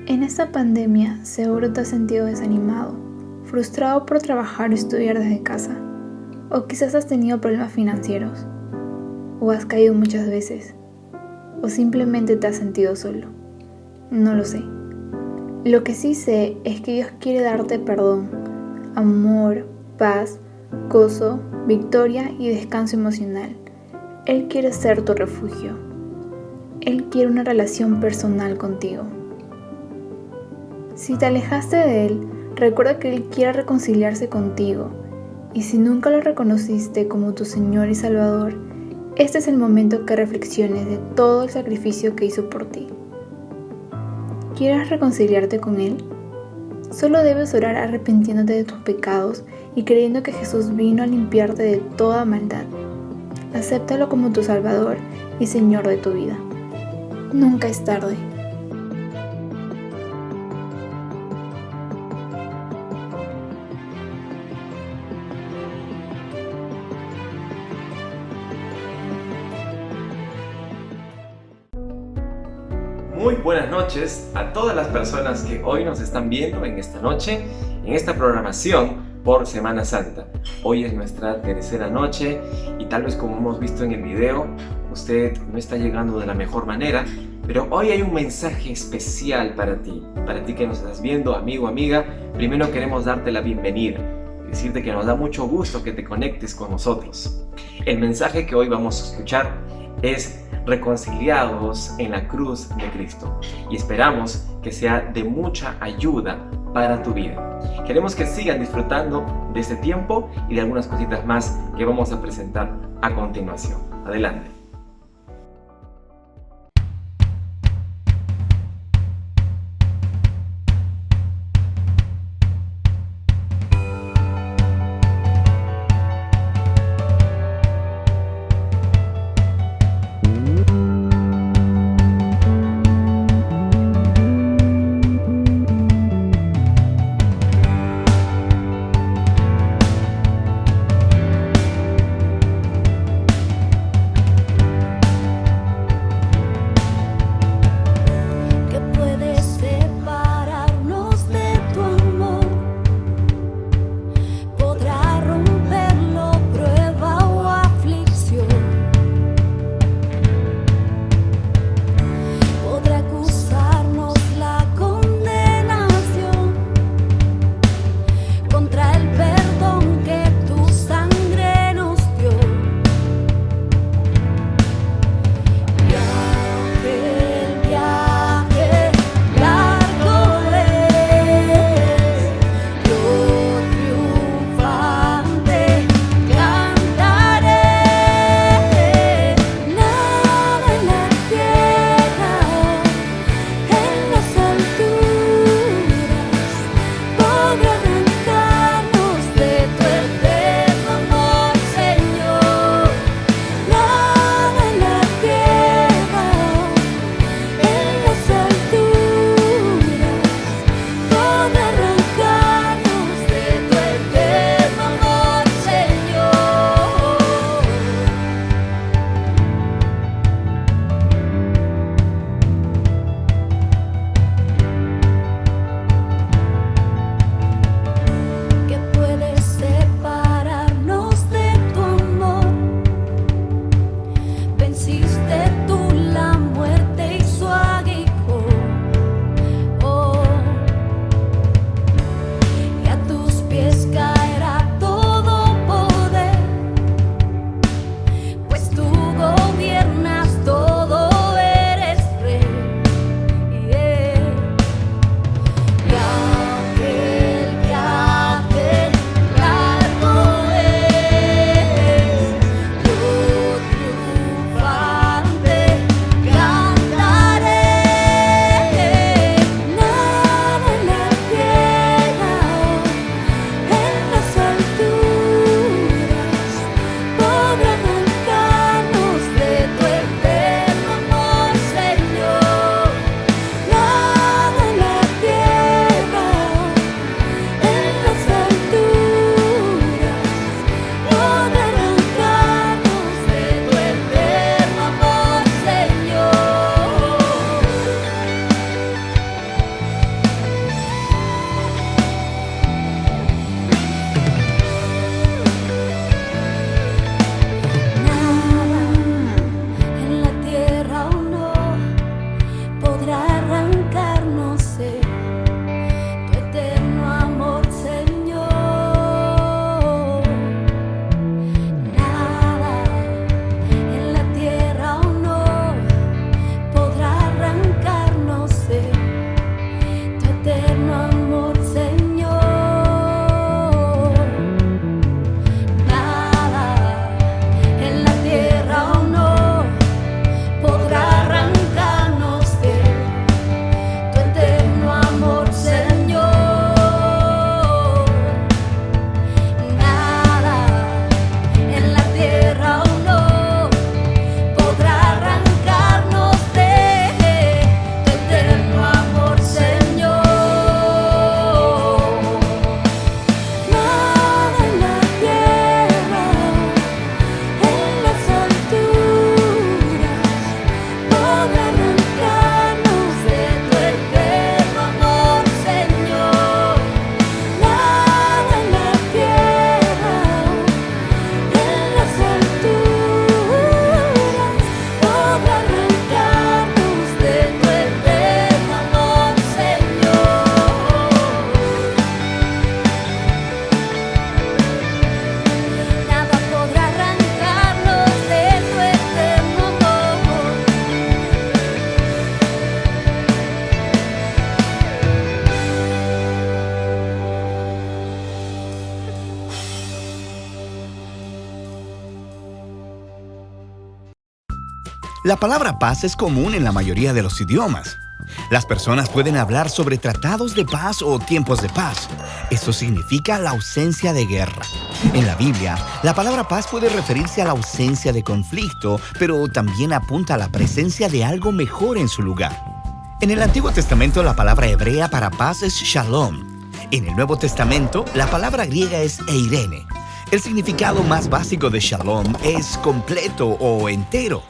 En esta pandemia seguro te has sentido desanimado, frustrado por trabajar o estudiar desde casa, o quizás has tenido problemas financieros, o has caído muchas veces, o simplemente te has sentido solo. No lo sé. Lo que sí sé es que Dios quiere darte perdón, amor, paz, gozo, victoria y descanso emocional. Él quiere ser tu refugio. Él quiere una relación personal contigo. Si te alejaste de Él, recuerda que Él quiere reconciliarse contigo. Y si nunca lo reconociste como tu Señor y Salvador, este es el momento que reflexiones de todo el sacrificio que hizo por ti. ¿Quieres reconciliarte con Él? Solo debes orar arrepintiéndote de tus pecados y creyendo que Jesús vino a limpiarte de toda maldad. Acéptalo como tu Salvador y Señor de tu vida. Nunca es tarde. Muy buenas noches a todas las personas que hoy nos están viendo en esta noche, en esta programación por Semana Santa. Hoy es nuestra tercera noche y tal vez como hemos visto en el video, usted no está llegando de la mejor manera, pero hoy hay un mensaje especial para ti que nos estás viendo, amigo, amiga. Primero queremos darte la bienvenida, decirte que nos da mucho gusto que te conectes con nosotros. El mensaje que hoy vamos a escuchar es reconciliados en la cruz de Cristo y esperamos que sea de mucha ayuda para tu vida. Queremos que sigan disfrutando de este tiempo y de algunas cositas más que vamos a presentar a continuación. Adelante. La palabra paz es común en la mayoría de los idiomas. Las personas pueden hablar sobre tratados de paz o tiempos de paz. Eso significa la ausencia de guerra. En la Biblia, la palabra paz puede referirse a la ausencia de conflicto, pero también apunta a la presencia de algo mejor en su lugar. En el Antiguo Testamento, la palabra hebrea para paz es shalom. En el Nuevo Testamento, la palabra griega es eirene. El significado más básico de shalom es completo o entero.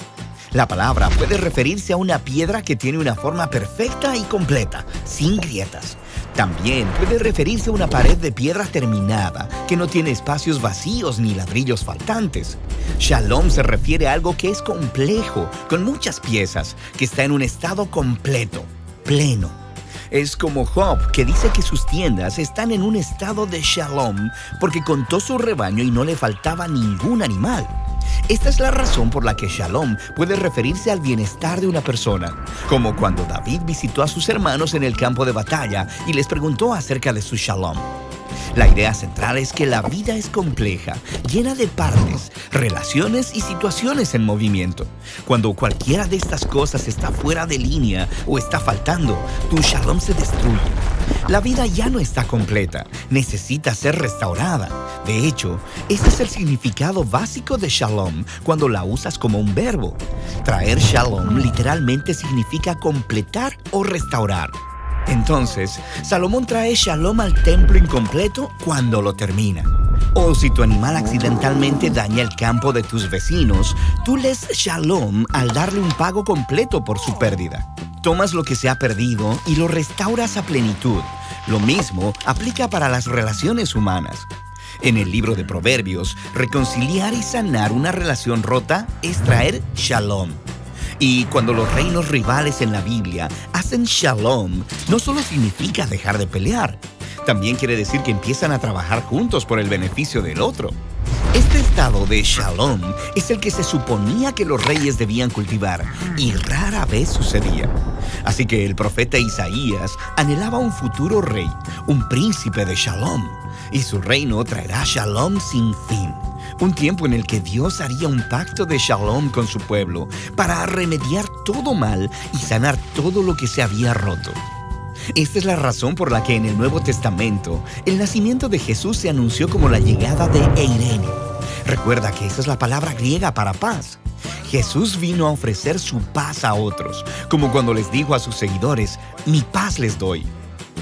La palabra puede referirse a una piedra que tiene una forma perfecta y completa, sin grietas. También puede referirse a una pared de piedra terminada, que no tiene espacios vacíos ni ladrillos faltantes. Shalom se refiere a algo que es complejo, con muchas piezas, que está en un estado completo, pleno. Es como Job, que dice que sus tiendas están en un estado de shalom, porque contó su rebaño y no le faltaba ningún animal. Esta es la razón por la que shalom puede referirse al bienestar de una persona, como cuando David visitó a sus hermanos en el campo de batalla y les preguntó acerca de su shalom. La idea central es que la vida es compleja, llena de partes, relaciones y situaciones en movimiento. Cuando cualquiera de estas cosas está fuera de línea o está faltando, tu shalom se destruye. La vida ya no está completa, necesita ser restaurada. De hecho, ese es el significado básico de shalom cuando la usas como un verbo. Traer shalom literalmente significa completar o restaurar. Entonces, Salomón trae shalom al templo incompleto cuando lo termina. O si tu animal accidentalmente daña el campo de tus vecinos, tú lees shalom al darle un pago completo por su pérdida. Tomas lo que se ha perdido y lo restauras a plenitud. Lo mismo aplica para las relaciones humanas. En el libro de Proverbios, reconciliar y sanar una relación rota es traer shalom. Y cuando los reinos rivales en la Biblia hacen shalom, no solo significa dejar de pelear, también quiere decir que empiezan a trabajar juntos por el beneficio del otro. Este estado de shalom es el que se suponía que los reyes debían cultivar y rara vez sucedía. Así que el profeta Isaías anhelaba un futuro rey, un príncipe de shalom, y su reino traerá shalom sin fin. Un tiempo en el que Dios haría un pacto de shalom con su pueblo para remediar todo mal y sanar todo lo que se había roto. Esta es la razón por la que en el Nuevo Testamento el nacimiento de Jesús se anunció como la llegada de Eirene. Recuerda que esa es la palabra griega para paz. Jesús vino a ofrecer su paz a otros, como cuando les dijo a sus seguidores, «Mi paz les doy».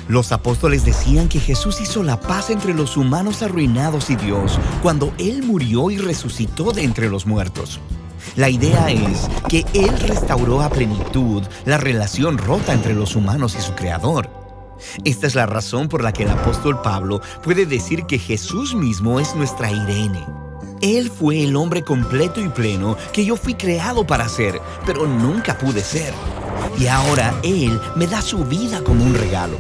Los apóstoles decían que Jesús hizo la paz entre los humanos arruinados y Dios cuando Él murió y resucitó de entre los muertos. La idea es que Él restauró a plenitud la relación rota entre los humanos y su Creador. Esta es la razón por la que el apóstol Pablo puede decir que Jesús mismo es nuestra Irene. Él fue el hombre completo y pleno que yo fui creado para ser, pero nunca pude ser. Y ahora Él me da su vida como un regalo.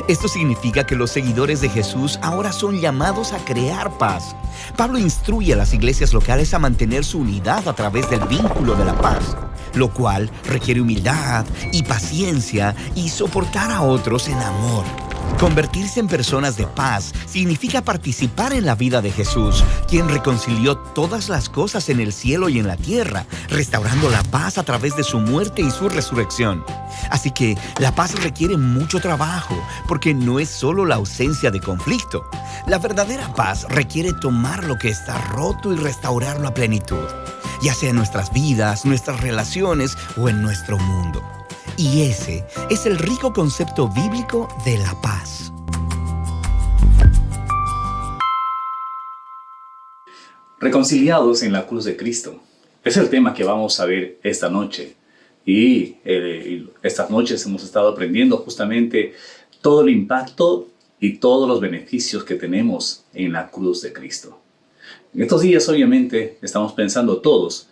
Esto significa que los seguidores de Jesús ahora son llamados a crear paz. Pablo instruye a las iglesias locales a mantener su unidad a través del vínculo de la paz, lo cual requiere humildad y paciencia y soportar a otros en amor. Convertirse en personas de paz significa participar en la vida de Jesús, quien reconcilió todas las cosas en el cielo y en la tierra, restaurando la paz a través de su muerte y su resurrección. Así que la paz requiere mucho trabajo, porque no es solo la ausencia de conflicto. La verdadera paz requiere tomar lo que está roto y restaurarlo a plenitud, ya sea en nuestras vidas, nuestras relaciones o en nuestro mundo. Y ese es el rico concepto bíblico de la paz. Reconciliados en la cruz de Cristo. Es el tema que vamos a ver esta noche. Y estas noches hemos estado aprendiendo justamente todo el impacto y todos los beneficios que tenemos en la cruz de Cristo. En estos días, obviamente, estamos pensando todos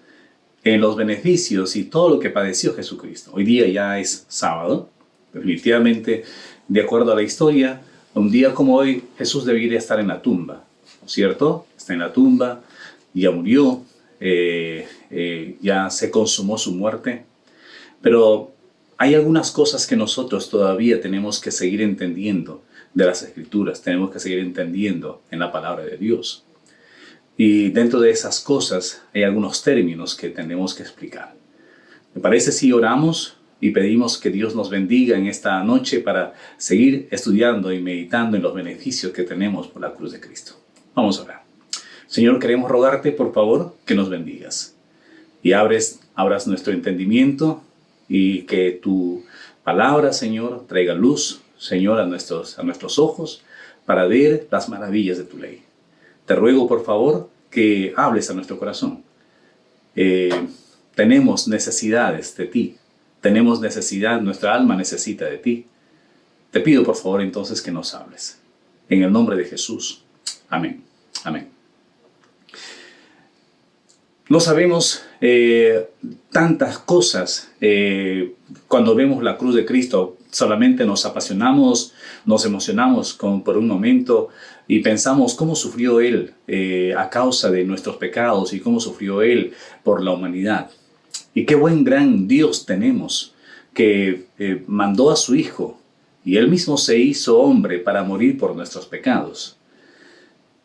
en los beneficios y todo lo que padeció Jesucristo. Hoy día ya es sábado. Definitivamente, de acuerdo a la historia, un día como hoy, Jesús debería estar en la tumba, ¿no es cierto? Está en la tumba, ya murió, ya se consumó su muerte. Pero hay algunas cosas que nosotros todavía tenemos que seguir entendiendo de las Escrituras, tenemos que seguir entendiendo en la palabra de Dios. Y dentro de esas cosas hay algunos términos que tenemos que explicar. ¿Me parece si oramos y pedimos que Dios nos bendiga en esta noche para seguir estudiando y meditando en los beneficios que tenemos por la cruz de Cristo? Vamos a orar. Señor, queremos rogarte, por favor, que nos bendigas y abras nuestro entendimiento y que tu palabra, Señor, traiga luz, Señor, a nuestros ojos para ver las maravillas de tu ley. Te ruego, por favor, que hables a nuestro corazón. Tenemos necesidades de ti. Tenemos necesidad, nuestra alma necesita de ti. Te pido, por favor, entonces que nos hables. En el nombre de Jesús. Amén. Amén. No sabemos tantas cosas cuando vemos la cruz de Cristo. Solamente nos apasionamos, nos emocionamos por un momento y pensamos cómo sufrió Él a causa de nuestros pecados y cómo sufrió Él por la humanidad. Y qué buen gran Dios tenemos que mandó a su Hijo y Él mismo se hizo hombre para morir por nuestros pecados.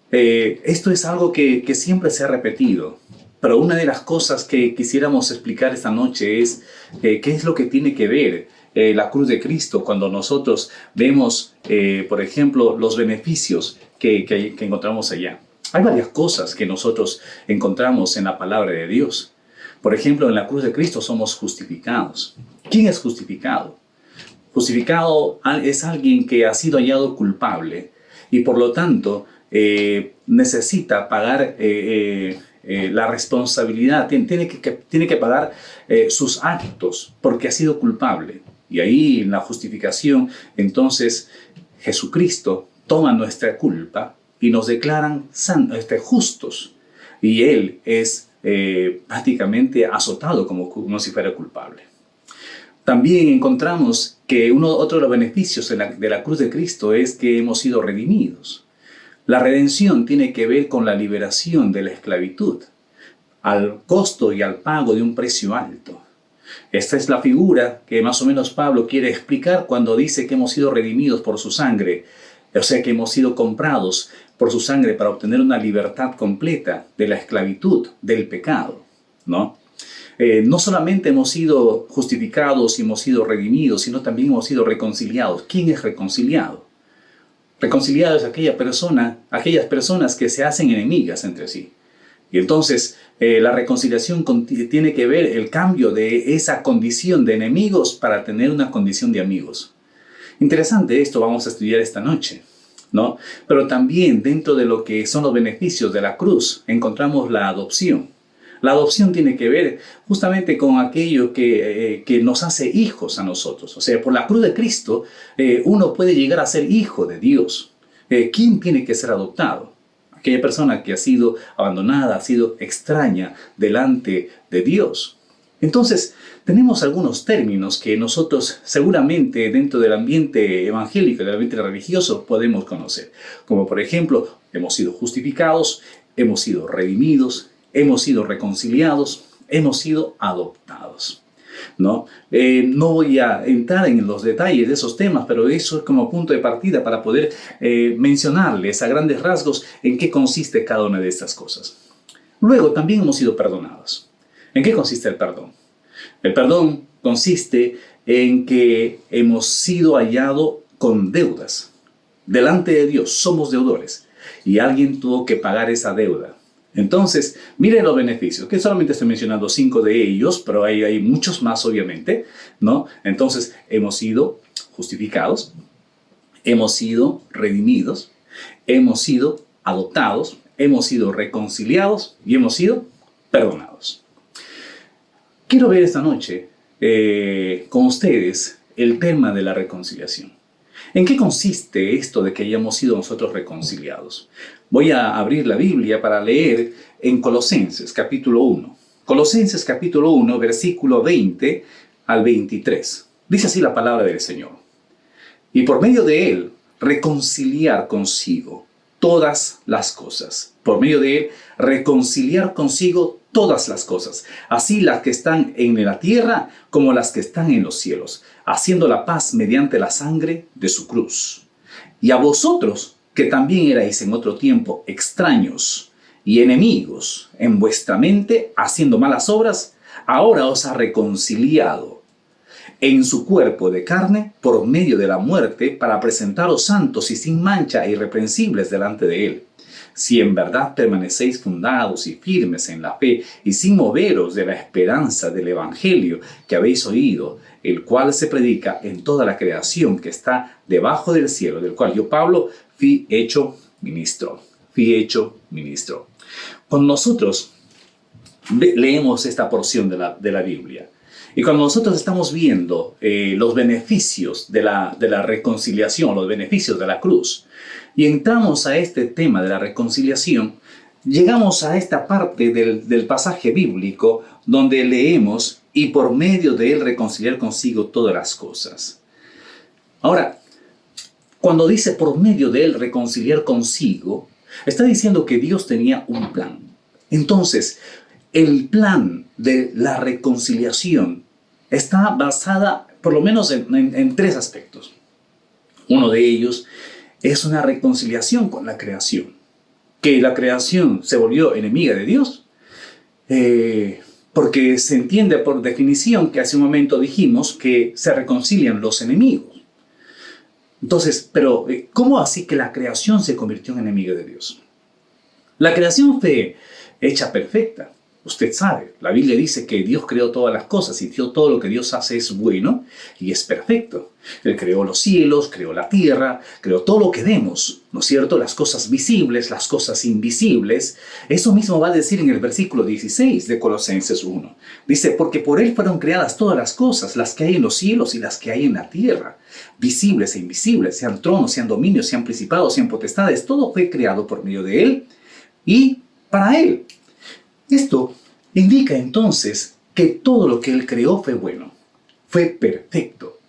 Esto es algo que siempre se ha repetido. Pero una de las cosas que quisiéramos explicar esta noche es qué es lo que tiene que ver la cruz de Cristo cuando nosotros vemos, por ejemplo, los beneficios que encontramos allá. Hay varias cosas que nosotros encontramos en la palabra de Dios. Por ejemplo, en la cruz de Cristo somos justificados. ¿Quién es justificado? Justificado es alguien que ha sido hallado culpable y por lo tanto necesita pagar la responsabilidad, tiene que pagar sus actos porque ha sido culpable. Y ahí en la justificación, entonces Jesucristo toma nuestra culpa y nos declaran justos. Y Él es prácticamente azotado como si fuera culpable. También encontramos que otro de los beneficios de la cruz de Cristo es que hemos sido redimidos. La redención tiene que ver con la liberación de la esclavitud, al costo y al pago de un precio alto. Esta es la figura que más o menos Pablo quiere explicar cuando dice que hemos sido redimidos por su sangre, o sea que hemos sido comprados por su sangre para obtener una libertad completa de la esclavitud, del pecado, ¿no? No solamente hemos sido justificados y hemos sido redimidos, sino también hemos sido reconciliados. ¿Quién es reconciliado? Reconciliado es aquellas personas que se hacen enemigas entre sí. Y entonces la reconciliación tiene que ver el cambio de esa condición de enemigos para tener una condición de amigos. Interesante esto, vamos a estudiar esta noche, ¿no? Pero también dentro de lo que son los beneficios de la cruz encontramos la adopción. La adopción tiene que ver justamente con aquello que nos hace hijos a nosotros. O sea, por la cruz de Cristo uno puede llegar a ser hijo de Dios. ¿Quién tiene que ser adoptado? Aquella persona que ha sido abandonada, ha sido extraña delante de Dios. Entonces, tenemos algunos términos que nosotros seguramente dentro del ambiente evangélico, del ambiente religioso, podemos conocer. Como por ejemplo, hemos sido justificados, hemos sido redimidos, hemos sido reconciliados, hemos sido adoptados, ¿no? No voy a entrar en los detalles de esos temas, pero eso es como punto de partida para poder mencionarles a grandes rasgos en qué consiste cada una de estas cosas. Luego también hemos sido perdonados. ¿En qué consiste el perdón? El perdón consiste en que hemos sido hallados con deudas. Delante de Dios somos deudores y alguien tuvo que pagar esa deuda. Entonces, miren los beneficios, que solamente estoy mencionando 5 de ellos, pero hay muchos más obviamente, ¿no? Entonces, hemos sido justificados, hemos sido redimidos, hemos sido adoptados, hemos sido reconciliados y hemos sido perdonados. Quiero ver esta noche con ustedes el tema de la reconciliación. ¿En qué consiste esto de que hayamos sido nosotros reconciliados? Voy a abrir la Biblia para leer en Colosenses capítulo 1. Colosenses capítulo 1, versículo 20 al 23. Dice así la palabra del Señor. Y por medio de Él, reconciliar consigo todas las cosas. Por medio de Él, reconciliar consigo todas las cosas, así las que están en la tierra como las que están en los cielos, haciendo la paz mediante la sangre de su cruz. Y a vosotros, que también erais en otro tiempo extraños y enemigos en vuestra mente, haciendo malas obras, ahora os ha reconciliado en su cuerpo de carne por medio de la muerte para presentaros santos y sin mancha e irreprensibles delante de Él. Si en verdad permanecéis fundados y firmes en la fe y sin moveros de la esperanza del Evangelio que habéis oído, el cual se predica en toda la creación que está debajo del cielo, del cual yo, Pablo, fui hecho ministro. Cuando nosotros leemos esta porción de la Biblia, y cuando nosotros estamos viendo los beneficios de la reconciliación, los beneficios de la cruz, y entramos a este tema de la reconciliación, llegamos a esta parte del pasaje bíblico donde leemos, y por medio de él reconciliar consigo todas las cosas. Ahora, cuando dice por medio de él reconciliar consigo, está diciendo que Dios tenía un plan. Entonces, el plan de la reconciliación está basada por lo menos en tres aspectos. Uno de ellos es una reconciliación con la creación. Que la creación se volvió enemiga de Dios, porque se entiende por definición que hace un momento dijimos que se reconcilian los enemigos. Entonces, pero ¿cómo así que la creación se convirtió en enemiga de Dios? La creación fue hecha perfecta. Usted sabe, la Biblia dice que Dios creó todas las cosas y todo lo que Dios hace es bueno y es perfecto. Él creó los cielos, creó la tierra, creó todo lo que vemos, ¿no es cierto? Las cosas visibles, las cosas invisibles. Eso mismo va a decir en el versículo 16 de Colosenses 1. Dice, porque por Él fueron creadas todas las cosas, las que hay en los cielos y las que hay en la tierra, visibles e invisibles, sean tronos, sean dominios, sean principados, sean potestades. Todo fue creado por medio de Él y para Él. Esto indica entonces que todo lo que Él creó fue bueno, fue perfecto.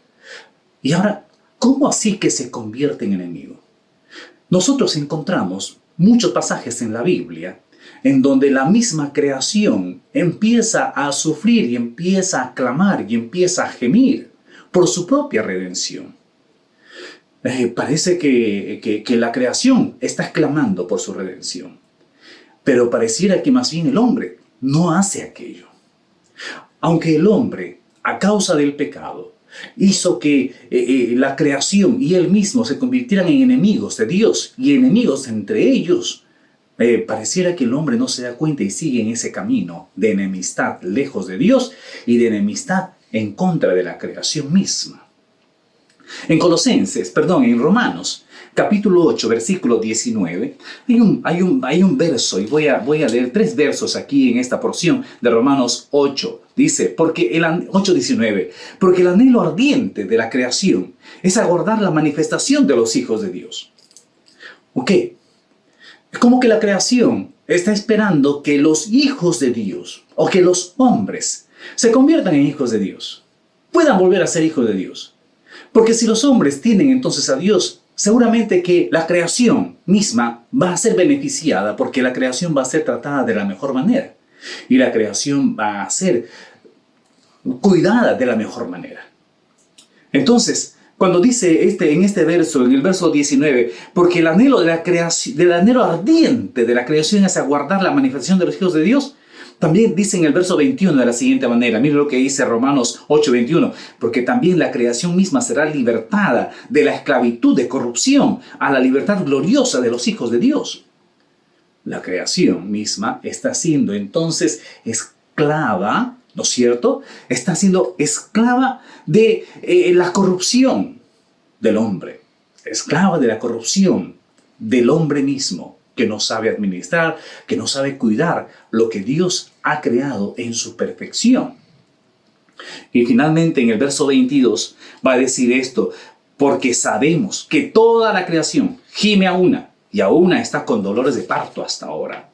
Y ahora, ¿cómo así que se convierte en enemigo? Nosotros encontramos muchos pasajes en la Biblia en donde la misma creación empieza a sufrir y empieza a clamar y empieza a gemir por su propia redención. Parece que la creación está clamando por su redención. Pero pareciera que más bien el hombre no hace aquello. Aunque el hombre, a causa del pecado, hizo que la creación y él mismo se convirtieran en enemigos de Dios y enemigos entre ellos, pareciera que el hombre no se da cuenta y sigue en ese camino de enemistad lejos de Dios y de enemistad en contra de la creación misma. En Romanos, capítulo 8, versículo 19, hay un verso, y voy a leer 3 versos aquí en esta porción de Romanos 8. Dice, 8:19, porque el anhelo ardiente de la creación es aguardar la manifestación de los hijos de Dios. ¿Ok? Es como que la creación está esperando que los hijos de Dios, o que los hombres, se conviertan en hijos de Dios, puedan volver a ser hijos de Dios. Porque si los hombres tienen entonces a Dios, seguramente que la creación misma va a ser beneficiada porque la creación va a ser tratada de la mejor manera. Y la creación va a ser cuidada de la mejor manera. Entonces, cuando dice en este verso, en el verso 19, porque el anhelo del anhelo ardiente de la creación es aguardar la manifestación de los hijos de Dios, también dice en el verso 21 de la siguiente manera, mire lo que dice Romanos 8:21, porque también la creación misma será libertada de la esclavitud de corrupción a la libertad gloriosa de los hijos de Dios. La creación misma está siendo entonces esclava, ¿no es cierto? Está siendo esclava de la corrupción del hombre, esclava de la corrupción del hombre mismo, que no sabe administrar, que no sabe cuidar lo que Dios ha creado en su perfección. Y finalmente en el verso 22 va a decir esto, porque sabemos que toda la creación gime a una, y a una está con dolores de parto hasta ahora.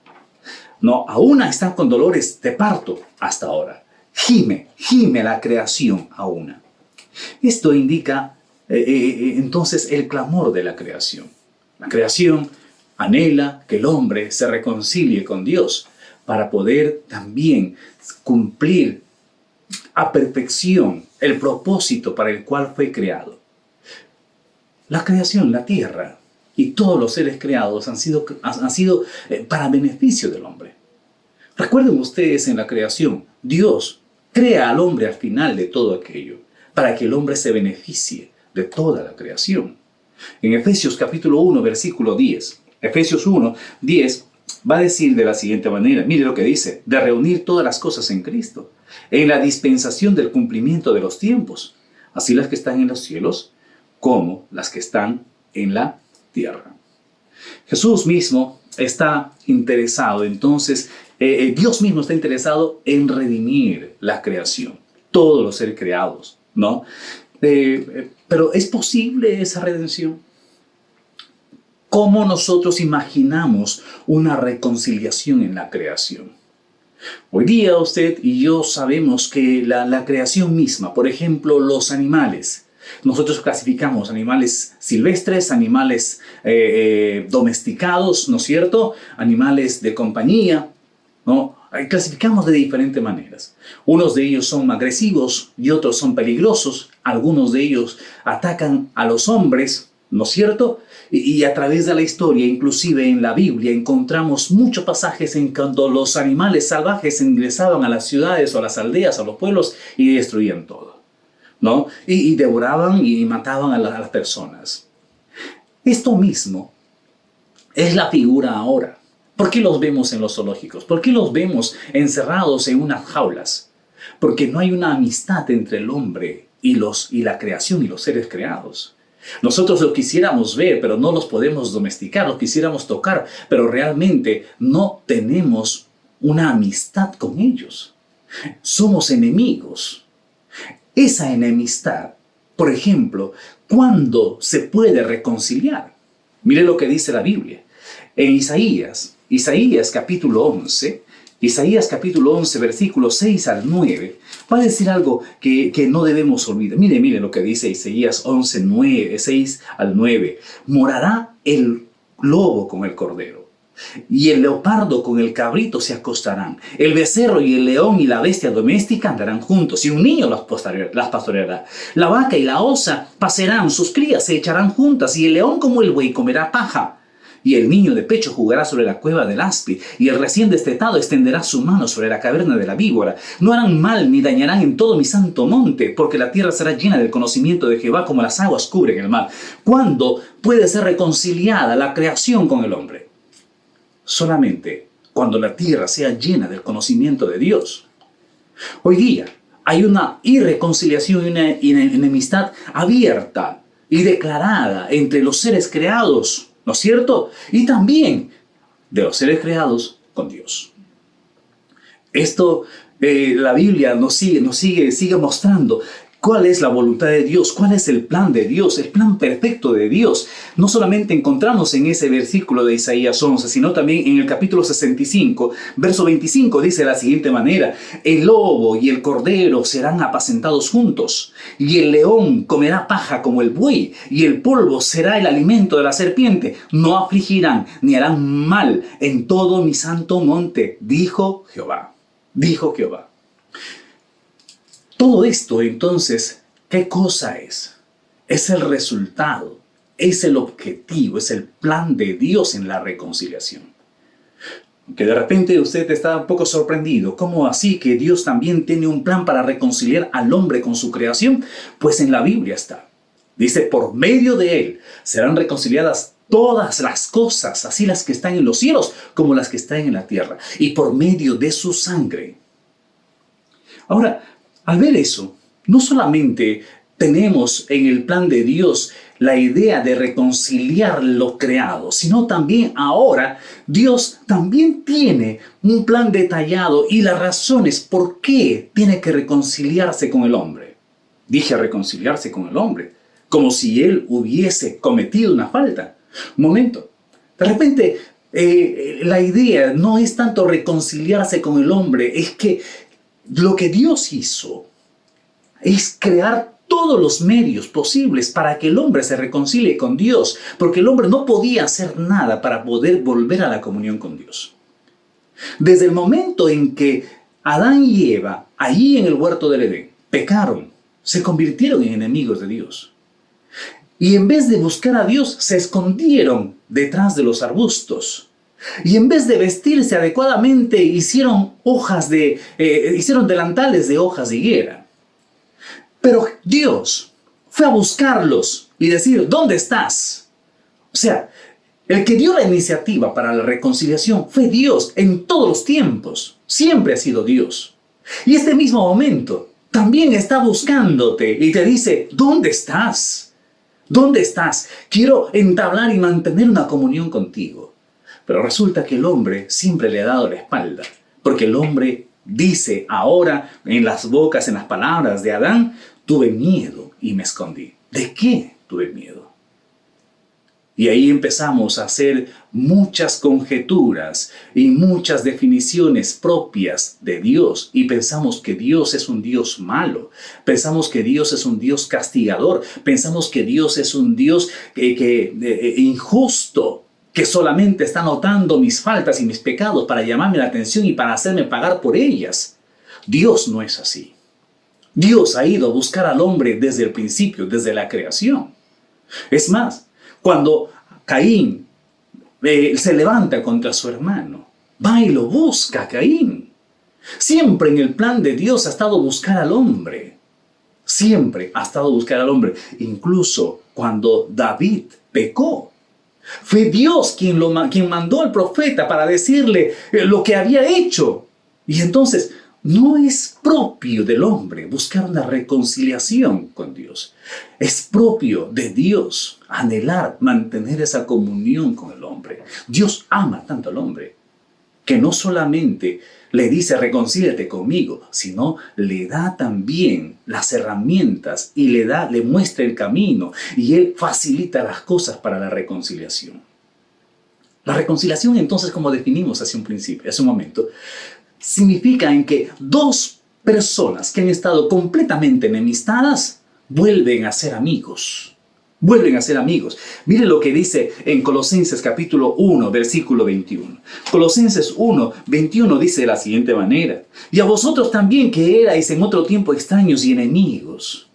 No, a una está con dolores de parto hasta ahora. Gime la creación a una. Esto indica entonces el clamor de la creación. La creación anhela que el hombre se reconcilie con Dios para poder también cumplir a perfección el propósito para el cual fue creado. La creación, la tierra y todos los seres creados han sido para beneficio del hombre. Recuerden ustedes en la creación, Dios crea al hombre al final de todo aquello, para que el hombre se beneficie de toda la creación. En Efesios capítulo 1, versículo 10, Efesios 1, 10, va a decir de la siguiente manera, mire lo que dice, de reunir todas las cosas en Cristo, en la dispensación del cumplimiento de los tiempos, así las que están en los cielos como las que están en la tierra. Jesús mismo está interesado, entonces, Dios mismo está interesado en redimir la creación, todos los seres creados, ¿no? Pero ¿es posible esa redención? ¿Cómo nosotros imaginamos una reconciliación en la creación? Hoy día usted y yo sabemos que la creación misma, por ejemplo, los animales, nosotros clasificamos animales silvestres, animales domesticados, ¿no es cierto? Animales de compañía, ¿no? Clasificamos de diferentes maneras. Unos de ellos son agresivos y otros son peligrosos. Algunos de ellos atacan a los hombres, ¿no es cierto? Y a través de la historia, inclusive en la Biblia, encontramos muchos pasajes en cuando los animales salvajes ingresaban a las ciudades o a las aldeas, a los pueblos y destruían todo, ¿no? Y devoraban y mataban a las personas. Esto mismo es la figura ahora. ¿Por qué los vemos en los zoológicos? ¿Por qué los vemos encerrados en unas jaulas? Porque no hay una amistad entre el hombre y la creación y los seres creados. Nosotros los quisiéramos ver, pero no los podemos domesticar, los quisiéramos tocar, pero realmente no tenemos una amistad con ellos. Somos enemigos. Esa enemistad, por ejemplo, ¿cuándo se puede reconciliar? Mire lo que dice la Biblia. En Isaías capítulo 11, versículos 6 al 9, va a decir algo que no debemos olvidar. Mire lo que dice Isaías 11, 9, 6 al 9. Morará el lobo con el cordero, y el leopardo con el cabrito se acostarán. El becerro y el león y la bestia doméstica andarán juntos, y un niño las pastoreará. La vaca y la osa pacerán, sus crías se echarán juntas, y el león como el buey comerá paja. Y el niño de pecho jugará sobre la cueva del áspid, y el recién destetado extenderá su mano sobre la caverna de la víbora. No harán mal ni dañarán en todo mi santo monte, porque la tierra será llena del conocimiento de Jehová como las aguas cubren el mar. ¿Cuándo puede ser reconciliada la creación con el hombre? Solamente cuando la tierra sea llena del conocimiento de Dios. Hoy día hay una irreconciliación y una enemistad abierta y declarada entre los seres creados, ¿no es cierto? Y también de los seres creados con Dios. Esto la Biblia nos sigue mostrando cuál es la voluntad de Dios, cuál es el plan de Dios, el plan perfecto de Dios. No solamente encontramos en ese versículo de Isaías 11, sino también en el capítulo 65, verso 25, dice de la siguiente manera: el lobo y el cordero serán apacentados juntos, y el león comerá paja como el buey, y el polvo será el alimento de la serpiente. No afligirán ni harán mal en todo mi santo monte, dijo Jehová. Dijo Jehová. Todo esto, entonces, ¿qué cosa es? Es el resultado, es el objetivo, es el plan de Dios en la reconciliación. Que de repente usted está un poco sorprendido. ¿Cómo así que Dios también tiene un plan para reconciliar al hombre con su creación? Pues en la Biblia está. Dice, por medio de él serán reconciliadas todas las cosas, así las que están en los cielos como las que están en la tierra, y por medio de su sangre. Ahora, al ver eso, no solamente tenemos en el plan de Dios la idea de reconciliar lo creado, sino también ahora Dios también tiene un plan detallado y las razones por qué tiene que reconciliarse con el hombre. Dije reconciliarse con el hombre, como si él hubiese cometido una falta. Un momento, de repente la idea no es tanto reconciliarse con el hombre, es que lo que Dios hizo es crear todos los medios posibles para que el hombre se reconcilie con Dios, porque el hombre no podía hacer nada para poder volver a la comunión con Dios. Desde el momento en que Adán y Eva, allí en el huerto del Edén, pecaron, se convirtieron en enemigos de Dios. Y en vez de buscar a Dios, se escondieron detrás de los arbustos. Y en vez de vestirse adecuadamente, hicieron delantales de hojas de higuera. Pero Dios fue a buscarlos y decir, ¿dónde estás? O sea, el que dio la iniciativa para la reconciliación fue Dios en todos los tiempos. Siempre ha sido Dios. Y este mismo momento también está buscándote y te dice, ¿dónde estás? ¿Dónde estás? Quiero entablar y mantener una comunión contigo. Pero resulta que el hombre siempre le ha dado la espalda, porque el hombre dice ahora en las bocas, en las palabras de Adán, tuve miedo y me escondí. ¿De qué tuve miedo? Y ahí empezamos a hacer muchas conjeturas y muchas definiciones propias de Dios. Y pensamos que Dios es un Dios malo. Pensamos que Dios es un Dios castigador. Pensamos que Dios es un Dios injusto, que solamente está notando mis faltas y mis pecados para llamarme la atención y para hacerme pagar por ellas. Dios no es así. Dios ha ido a buscar al hombre desde el principio, desde la creación. Es más, cuando Caín se levanta contra su hermano, va y lo busca a Caín. Siempre en el plan de Dios ha estado buscar al hombre. Siempre ha estado buscar al hombre. Incluso cuando David pecó, fue Dios quien mandó al profeta para decirle lo que había hecho. Y entonces no es propio del hombre buscar una reconciliación con Dios. Es propio de Dios anhelar, mantener esa comunión con el hombre. Dios ama tanto al hombre que no solamente le dice reconcíliate conmigo, sino le da también las herramientas y le muestra el camino y Él facilita las cosas para la reconciliación. La reconciliación, entonces, como definimos hace un momento, significa en que dos personas que han estado completamente enemistadas vuelven a ser amigos. Vuelven a ser amigos. Mire lo que dice en Colosenses capítulo 1, versículo 21. Colosenses 1, 21 dice de la siguiente manera: y a vosotros también que erais en otro tiempo extraños y enemigos.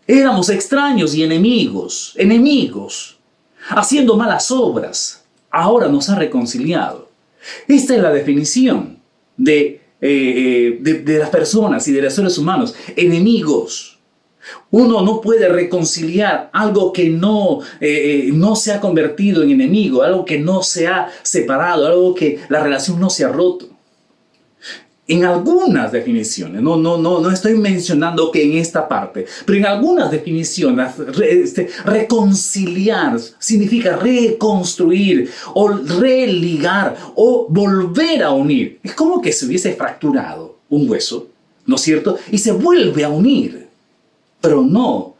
Éramos extraños y enemigos, haciendo malas obras. Ahora nos ha reconciliado. Esta es la definición de las personas y de los seres humanos. Enemigos. Uno no puede reconciliar algo que no se ha convertido en enemigo, algo que no se ha separado, algo que la relación no se ha roto. En algunas definiciones, no estoy mencionando que en esta parte, pero en algunas definiciones, reconciliar significa reconstruir o religar o volver a unir. Es como que se hubiese fracturado un hueso, ¿no es cierto? Y se vuelve a unir. Pero no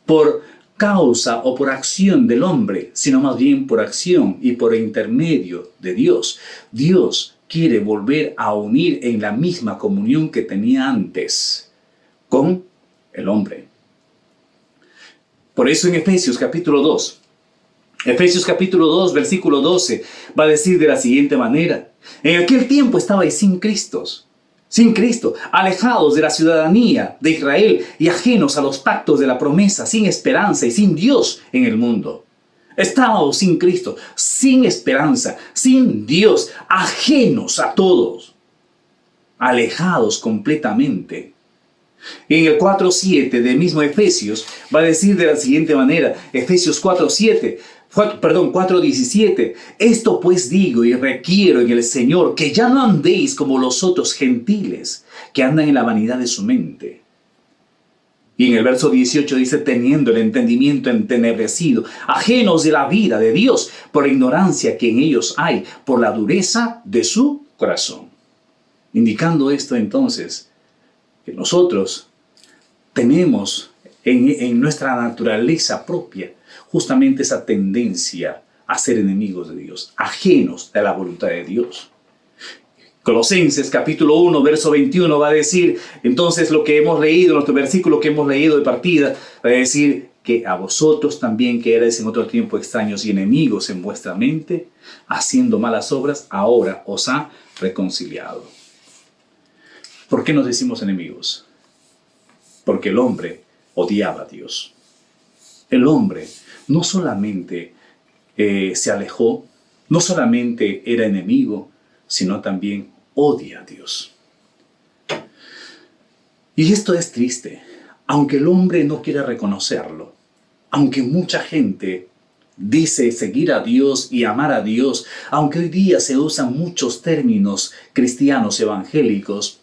por causa o por acción del hombre, sino más bien por acción y por intermedio de Dios. Dios quiere volver a unir en la misma comunión que tenía antes con el hombre. Por eso en Efesios capítulo 2, versículo 12, va a decir de la siguiente manera: en aquel tiempo estabais sin Cristo, alejados de la ciudadanía de Israel y ajenos a los pactos de la promesa, sin esperanza y sin Dios en el mundo. Estábamos sin Cristo, sin esperanza, sin Dios, ajenos a todos, alejados completamente. En el 4.7 del mismo Efesios va a decir de la siguiente manera, Efesios 4:17, esto pues digo y requiero en el Señor, que ya no andéis como los otros gentiles, que andan en la vanidad de su mente. Y en el verso 18 dice, teniendo el entendimiento entenebrecido, ajenos de la vida de Dios, por la ignorancia que en ellos hay, por la dureza de su corazón. Indicando esto entonces, que nosotros tenemos en nuestra naturaleza propia justamente esa tendencia a ser enemigos de Dios, ajenos de la voluntad de Dios. Colosenses capítulo 1, verso 21 va a decir, entonces lo que hemos leído, nuestro versículo que hemos leído de partida, va a decir que a vosotros también que erais en otro tiempo extraños y enemigos en vuestra mente, haciendo malas obras, ahora os ha reconciliado. ¿Por qué nos decimos enemigos? Porque el hombre odiaba a Dios. El hombre no solamente se alejó, no solamente era enemigo, sino también odia a Dios. Y esto es triste, aunque el hombre no quiera reconocerlo, aunque mucha gente dice seguir a Dios y amar a Dios, aunque hoy día se usan muchos términos cristianos evangélicos,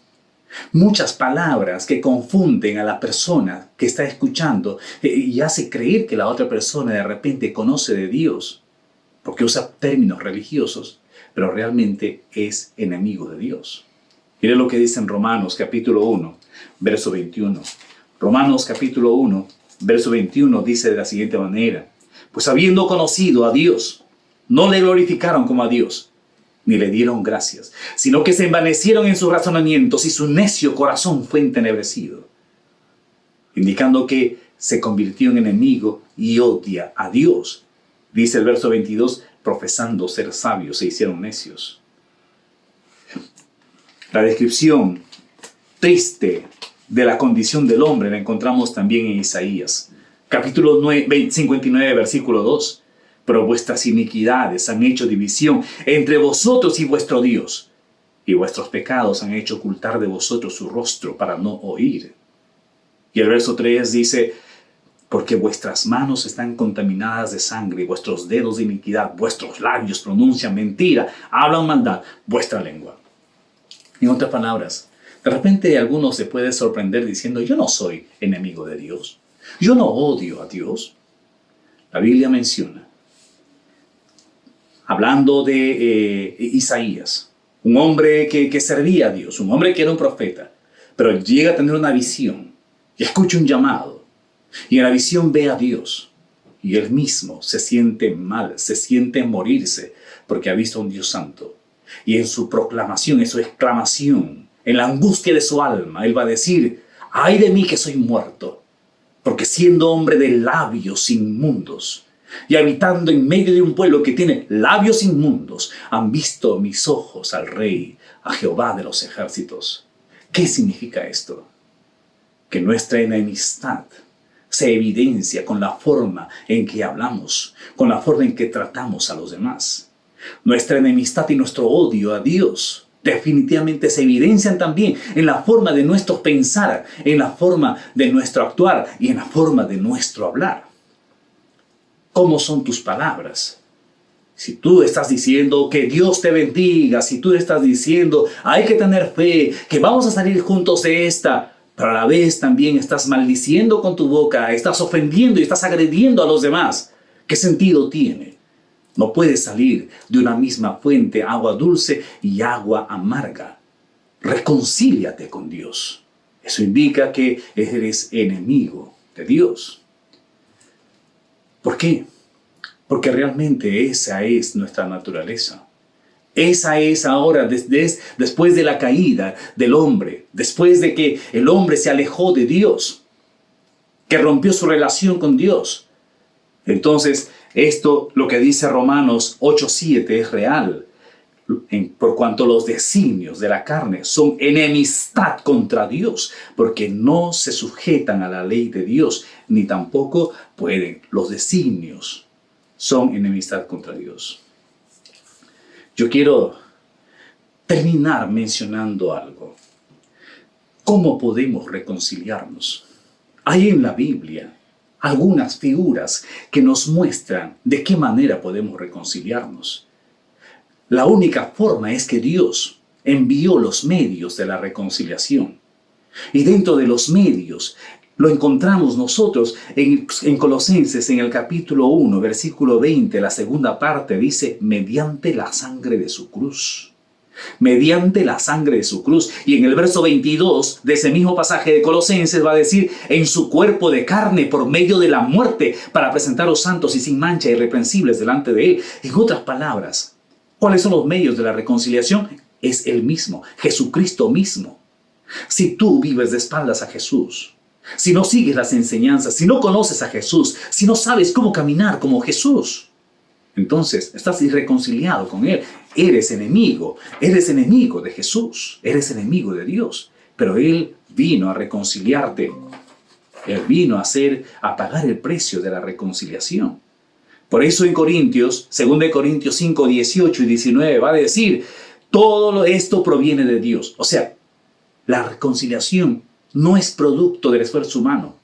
muchas palabras que confunden a la persona que está escuchando y hace creer que la otra persona de repente conoce de Dios, porque usa términos religiosos, pero realmente es enemigo de Dios. Mire lo que dice en Romanos capítulo 1, verso 21. Romanos capítulo 1, verso 21 dice de la siguiente manera: pues habiendo conocido a Dios, no le glorificaron como a Dios, ni le dieron gracias, sino que se envanecieron en sus razonamientos y su necio corazón fue entenebrecido, indicando que se convirtió en enemigo y odia a Dios. Dice el verso 22, profesando ser sabios, se hicieron necios. La descripción triste de la condición del hombre la encontramos también en Isaías, capítulo 59, versículo 2. Pero vuestras iniquidades han hecho división entre vosotros y vuestro Dios, y vuestros pecados han hecho ocultar de vosotros su rostro para no oír. Y el verso 3 dice: porque vuestras manos están contaminadas de sangre, y vuestros dedos de iniquidad, vuestros labios pronuncian mentira, hablan maldad, vuestra lengua. En otras palabras, de repente alguno se puede sorprender diciendo: yo no soy enemigo de Dios, yo no odio a Dios. La Biblia menciona, hablando de Isaías, un hombre que servía a Dios, un hombre que era un profeta, pero llega a tener una visión y escucha un llamado, y en la visión ve a Dios, y él mismo se siente mal, se siente morirse, porque ha visto a un Dios santo. Y en su proclamación, en su exclamación, en la angustia de su alma, él va a decir: ay de mí que soy muerto, porque siendo hombre de labios inmundos, y habitando en medio de un pueblo que tiene labios inmundos, han visto mis ojos al Rey, a Jehová de los ejércitos. ¿Qué significa esto? Que nuestra enemistad se evidencia con la forma en que hablamos, con la forma en que tratamos a los demás. Nuestra enemistad y nuestro odio a Dios definitivamente se evidencian también en la forma de nuestro pensar, en la forma de nuestro actuar y en la forma de nuestro hablar. ¿Cómo son tus palabras? Si tú estás diciendo que Dios te bendiga, si tú estás diciendo hay que tener fe, que vamos a salir juntos de esta, pero a la vez también estás maldiciendo con tu boca, estás ofendiendo y estás agrediendo a los demás, ¿qué sentido tiene? No puedes salir de una misma fuente agua dulce y agua amarga. Reconcíliate con Dios. Eso indica que eres enemigo de Dios. ¿Por qué? Porque realmente esa es nuestra naturaleza. Esa es ahora, después de la caída del hombre, después de que el hombre se alejó de Dios, que rompió su relación con Dios. Entonces, esto, lo que dice Romanos 8:7 es real, por cuanto los designios de la carne son enemistad contra Dios, porque no se sujetan a la ley de Dios, ni tampoco pueden. Los designios son enemistad contra Dios. Yo quiero terminar mencionando algo. ¿Cómo podemos reconciliarnos? Hay en la Biblia algunas figuras que nos muestran de qué manera podemos reconciliarnos. La única forma es que Dios envió los medios de la reconciliación. Y dentro de los medios lo encontramos nosotros en Colosenses, en el capítulo 1, versículo 20, la segunda parte dice: mediante la sangre de su cruz. Mediante la sangre de su cruz. Y en el verso 22 de ese mismo pasaje de Colosenses va a decir: en su cuerpo de carne por medio de la muerte, para presentaros santos y sin mancha e irreprensibles delante de él. En otras palabras, ¿cuáles son los medios de la reconciliación? Es Él mismo, Jesucristo mismo. Si tú vives de espaldas a Jesús, si no sigues las enseñanzas, si no conoces a Jesús, si no sabes cómo caminar como Jesús, entonces estás irreconciliado con Él. Eres enemigo de Jesús, eres enemigo de Dios. Pero Él vino a reconciliarte. Él vino a pagar el precio de la reconciliación. Por eso en Corintios, 2 Corintios 5, 18 y 19 va a decir, todo esto proviene de Dios. O sea, la reconciliación no es producto del esfuerzo humano.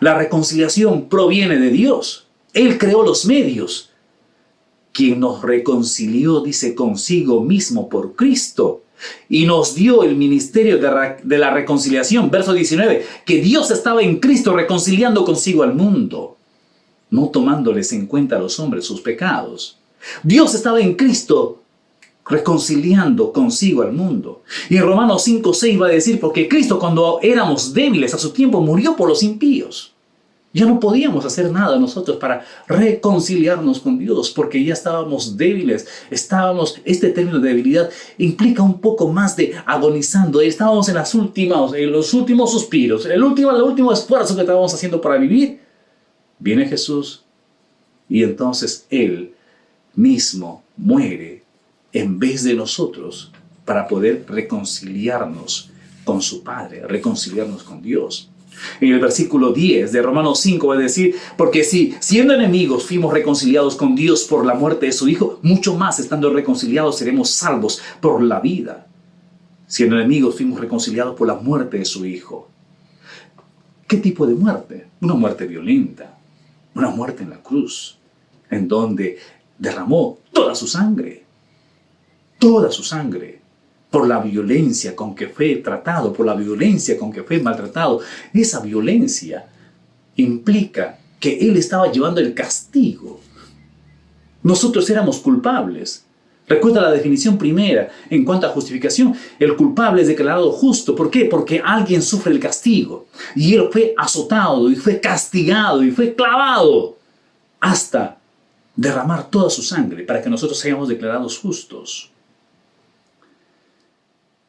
La reconciliación proviene de Dios. Él creó los medios. Quien nos reconcilió, dice, consigo mismo por Cristo. Y nos dio el ministerio de la reconciliación. Verso 19, que Dios estaba en Cristo reconciliando consigo al mundo, no tomándoles en cuenta a los hombres sus pecados. Dios estaba en Cristo reconciliando consigo al mundo. Y en Romanos 5, 6 va a decir, porque Cristo cuando éramos débiles a su tiempo murió por los impíos. Ya no podíamos hacer nada nosotros para reconciliarnos con Dios, porque ya estábamos débiles. Este término de debilidad implica un poco más de agonizando. Estábamos en los últimos suspiros, el último esfuerzo que estábamos haciendo para vivir. Viene Jesús y entonces Él mismo muere en vez de nosotros para poder reconciliarnos con su Padre, reconciliarnos con Dios. En el versículo 10 de Romanos 5 va a decir, porque si siendo enemigos fuimos reconciliados con Dios por la muerte de su Hijo, mucho más estando reconciliados seremos salvos por la vida. Siendo enemigos fuimos reconciliados por la muerte de su Hijo. ¿Qué tipo de muerte? Una muerte violenta, una muerte en la cruz, en donde derramó toda su sangre, por la violencia con que fue tratado, por la violencia con que fue maltratado. Esa violencia implica que Él estaba llevando el castigo. Nosotros éramos culpables. Recuerda la definición primera en cuanto a justificación. El culpable es declarado justo. ¿Por qué? Porque alguien sufre el castigo. Y Él fue azotado, y fue castigado, y fue clavado hasta derramar toda su sangre para que nosotros seamos declarados justos.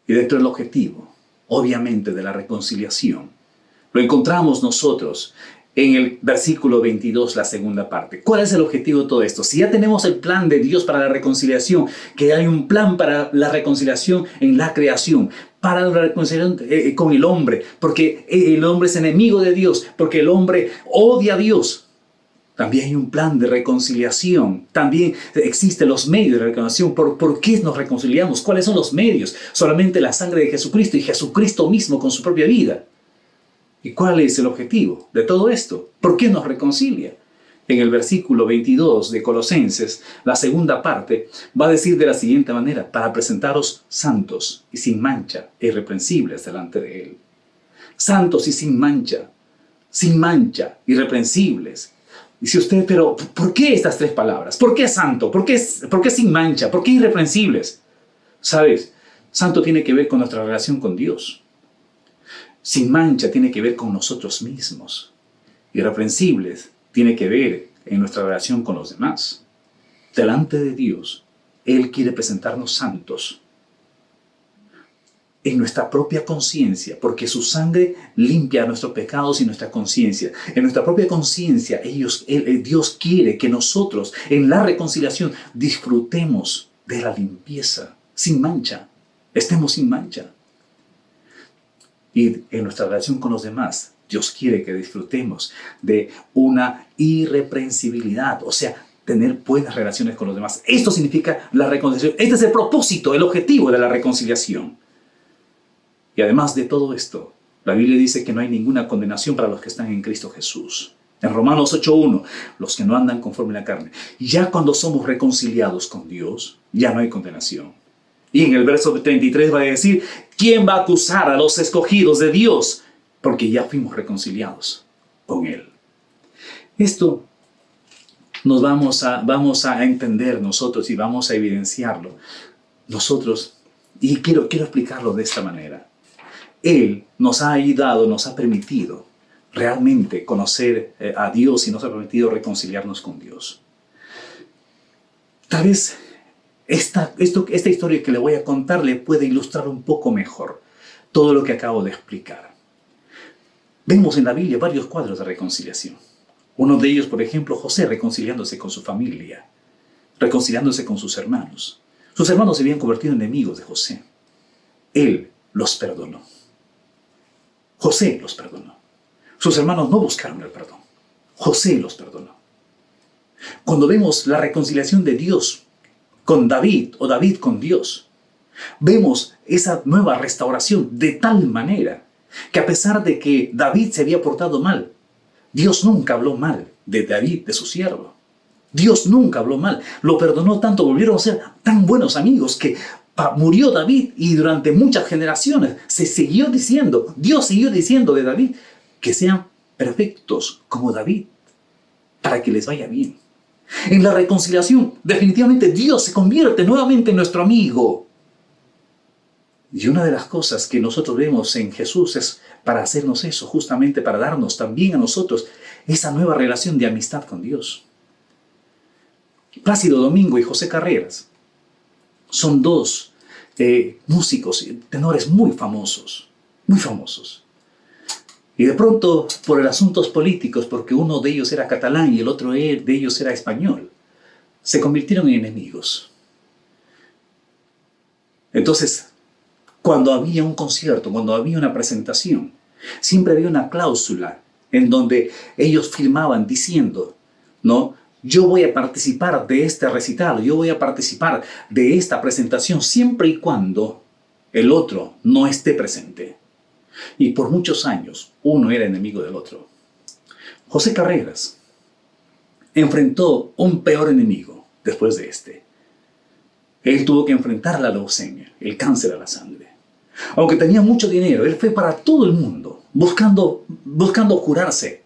Y dentro del objetivo, obviamente, de la reconciliación, lo encontramos nosotros en el versículo 22, la segunda parte. ¿Cuál es el objetivo de todo esto? Si ya tenemos el plan de Dios para la reconciliación, que hay un plan para la reconciliación en la creación, para la reconciliación con el hombre, porque el hombre es enemigo de Dios, porque el hombre odia a Dios. También hay un plan de reconciliación. También existen los medios de reconciliación. ¿Por qué nos reconciliamos? ¿Cuáles son los medios? Solamente la sangre de Jesucristo y Jesucristo mismo con su propia vida. ¿Y cuál es el objetivo de todo esto? ¿Por qué nos reconcilia? En el versículo 22 de Colosenses, la segunda parte, va a decir de la siguiente manera: para presentaros santos y sin mancha e irreprensibles delante de Él. Santos y sin mancha, irreprensibles. Dice usted, pero ¿por qué estas tres palabras? ¿Por qué santo? ¿Por qué sin mancha? ¿Por qué irreprensibles? ¿Sabes? Santo tiene que ver con nuestra relación con Dios. Sin mancha tiene que ver con nosotros mismos. Irreprensibles tiene que ver en nuestra relación con los demás. Delante de Dios, Él quiere presentarnos santos en nuestra propia conciencia, porque su sangre limpia nuestros pecados y nuestra conciencia. En nuestra propia conciencia, Dios quiere que nosotros, en la reconciliación, disfrutemos de la limpieza, sin mancha, estemos sin mancha. Y en nuestra relación con los demás, Dios quiere que disfrutemos de una irreprensibilidad, o sea, tener buenas relaciones con los demás. Esto significa la reconciliación. Este es el propósito, el objetivo de la reconciliación. Y además de todo esto, la Biblia dice que no hay ninguna condenación para los que están en Cristo Jesús. En Romanos 8:1, los que no andan conforme a la carne. Ya cuando somos reconciliados con Dios, ya no hay condenación. Y en el verso 33 va a decir, ¿quién va a acusar a los escogidos de Dios? Porque ya fuimos reconciliados con Él. Esto nos vamos a entender nosotros y vamos a evidenciarlo nosotros. Y quiero explicarlo de esta manera. Él nos ha ayudado, nos ha permitido realmente conocer a Dios y nos ha permitido reconciliarnos con Dios. Tal vez esta historia que le voy a contar le puede ilustrar un poco mejor todo lo que acabo de explicar. Vemos en la Biblia varios cuadros de reconciliación. Uno de ellos, por ejemplo, José reconciliándose con su familia, reconciliándose con sus hermanos. Sus hermanos se habían convertido en enemigos de José. Él los perdonó. José los perdonó. Sus hermanos no buscaron el perdón. José los perdonó. cuando vemos la reconciliación de Dios con David o David con Dios, vemos esa nueva restauración de tal manera que a pesar de que David se había portado mal, Dios nunca habló mal de David, de su siervo. Dios nunca habló mal, lo perdonó tanto, volvieron a ser tan buenos amigos que murió David y durante muchas generaciones Dios siguió diciendo de David que sean perfectos como David para que les vaya bien. En la reconciliación, definitivamente Dios se convierte nuevamente en nuestro amigo. Y una de las cosas que nosotros vemos en Jesús es para hacernos eso, justamente para darnos también a nosotros esa nueva relación de amistad con Dios. Plácido Domingo y José Carreras son dos músicos, tenores muy famosos, muy famosos. Y de pronto, por asuntos políticos, porque uno de ellos era catalán y el otro de ellos era español, se convirtieron en enemigos. Entonces, cuando había un concierto, cuando había una presentación, siempre había una cláusula en donde ellos firmaban diciendo, ¿no? Yo voy a participar de este recital, yo voy a participar de esta presentación siempre y cuando el otro no esté presente. Y por muchos años uno era enemigo del otro. José Carreras enfrentó un peor enemigo después de este. Él tuvo que enfrentar la leucemia, el cáncer a la sangre. Aunque tenía mucho dinero, él fue para todo el mundo buscando curarse,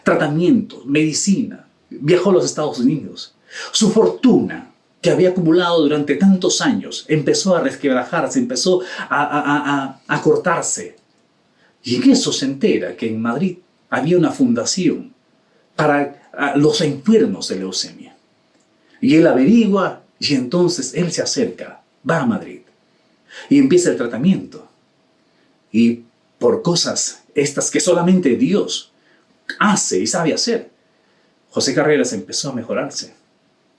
tratamientos, medicina. Viajó a los Estados Unidos. Su fortuna que había acumulado durante tantos años empezó a resquebrajarse, empezó a cortarse. Y en eso se entera que en Madrid había una fundación para los enfermos de leucemia. Y él averigua y entonces él se acerca, va a Madrid y empieza el tratamiento. Y por cosas estas que solamente Dios hace y sabe hacer, José Carreras empezó a mejorarse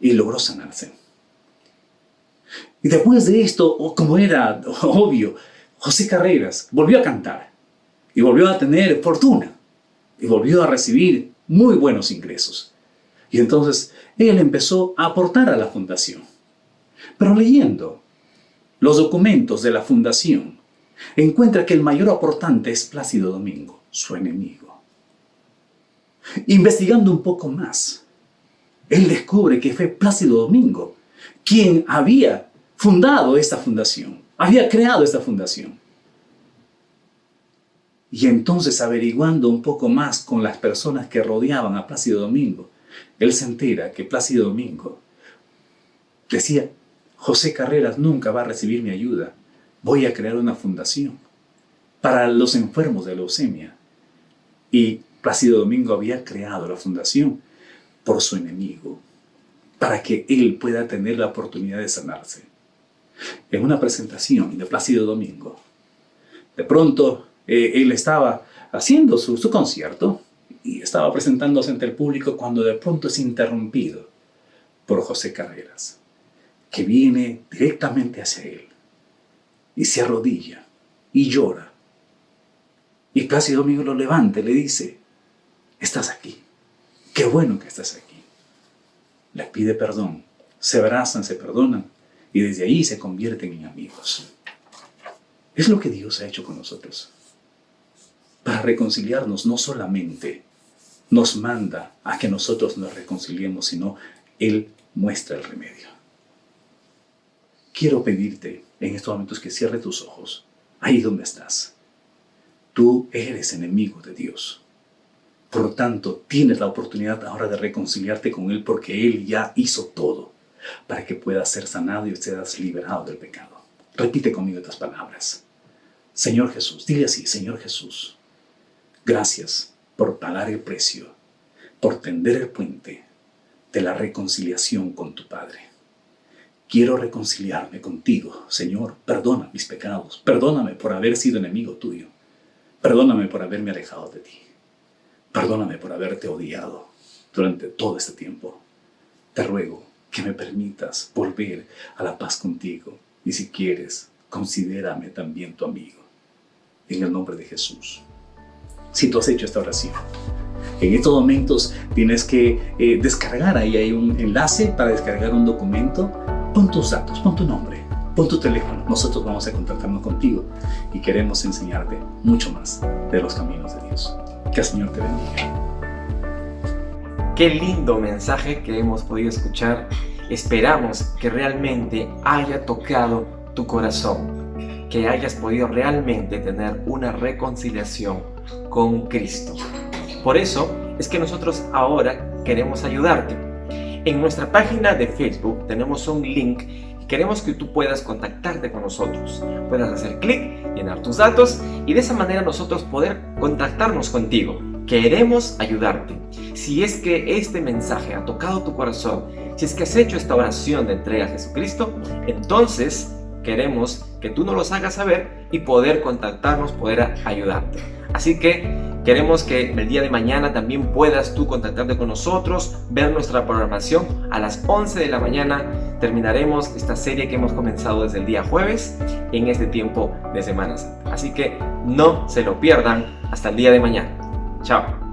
y logró sanarse. Y después de esto, como era obvio, José Carreras volvió a cantar y volvió a tener fortuna y volvió a recibir muy buenos ingresos. Y entonces él empezó a aportar a la fundación. Pero leyendo los documentos de la fundación, encuentra que el mayor aportante es Plácido Domingo, su enemigo. Investigando un poco más, él descubre que fue Plácido Domingo quien había fundado esta fundación, había creado esta fundación. Y entonces, averiguando un poco más con las personas que rodeaban a Plácido Domingo, él se entera que Plácido Domingo decía: José Carreras nunca va a recibir mi ayuda, voy a crear una fundación para los enfermos de leucemia. Y Plácido Domingo había creado la fundación por su enemigo, para que él pueda tener la oportunidad de sanarse. En una presentación de Plácido Domingo, de pronto él estaba haciendo su concierto y estaba presentándose ante el público cuando de pronto es interrumpido por José Carreras, que viene directamente hacia él y se arrodilla y llora. Y Plácido Domingo lo levanta y le dice: estás aquí, qué bueno que estás aquí. Le pide perdón, se abrazan, se perdonan y desde ahí se convierten en amigos. Es lo que Dios ha hecho con nosotros. Para reconciliarnos no solamente nos manda a que nosotros nos reconciliemos, sino Él muestra el remedio. Quiero pedirte en estos momentos que cierres tus ojos, ahí donde estás. Tú eres enemigo de Dios. Por lo tanto, tienes la oportunidad ahora de reconciliarte con Él porque Él ya hizo todo para que puedas ser sanado y seas liberado del pecado. Repite conmigo estas palabras. Señor Jesús, dile así: Señor Jesús, gracias por pagar el precio, por tender el puente de la reconciliación con tu Padre. Quiero reconciliarme contigo, Señor. Perdona mis pecados. Perdóname por haber sido enemigo tuyo. Perdóname por haberme alejado de ti. Perdóname por haberte odiado durante todo este tiempo. Te ruego que me permitas volver a la paz contigo. Y si quieres, considérame también tu amigo. En el nombre de Jesús. Si tú has hecho esta oración, En estos momentos tienes que descargar, ahí hay un enlace para descargar un documento. Pon tus datos, pon tu nombre, pon tu teléfono. Nosotros vamos a contactarnos contigo y queremos enseñarte mucho más de los caminos de Dios. Que el Señor te bendiga. Qué lindo mensaje que hemos podido escuchar. Esperamos que realmente haya tocado tu corazón, que hayas podido realmente tener una reconciliación con Cristo. Por eso es que nosotros ahora queremos ayudarte. En nuestra página de Facebook tenemos un link y queremos que tú puedas contactarte con nosotros. Puedas hacer clic, llenar tus datos y de esa manera nosotros poder contactarnos contigo. Queremos ayudarte. Si es que este mensaje ha tocado tu corazón, si es que has hecho esta oración de entrega a Jesucristo, entonces queremos que tú nos los hagas saber y poder contactarnos, poder ayudarte. Así que queremos que el día de mañana también puedas tú contactarte con nosotros, ver nuestra programación. A las 11 de la mañana terminaremos esta serie que hemos comenzado desde el día jueves en este tiempo de Semana Santa. Así que no se lo pierdan hasta el día de mañana. Chao.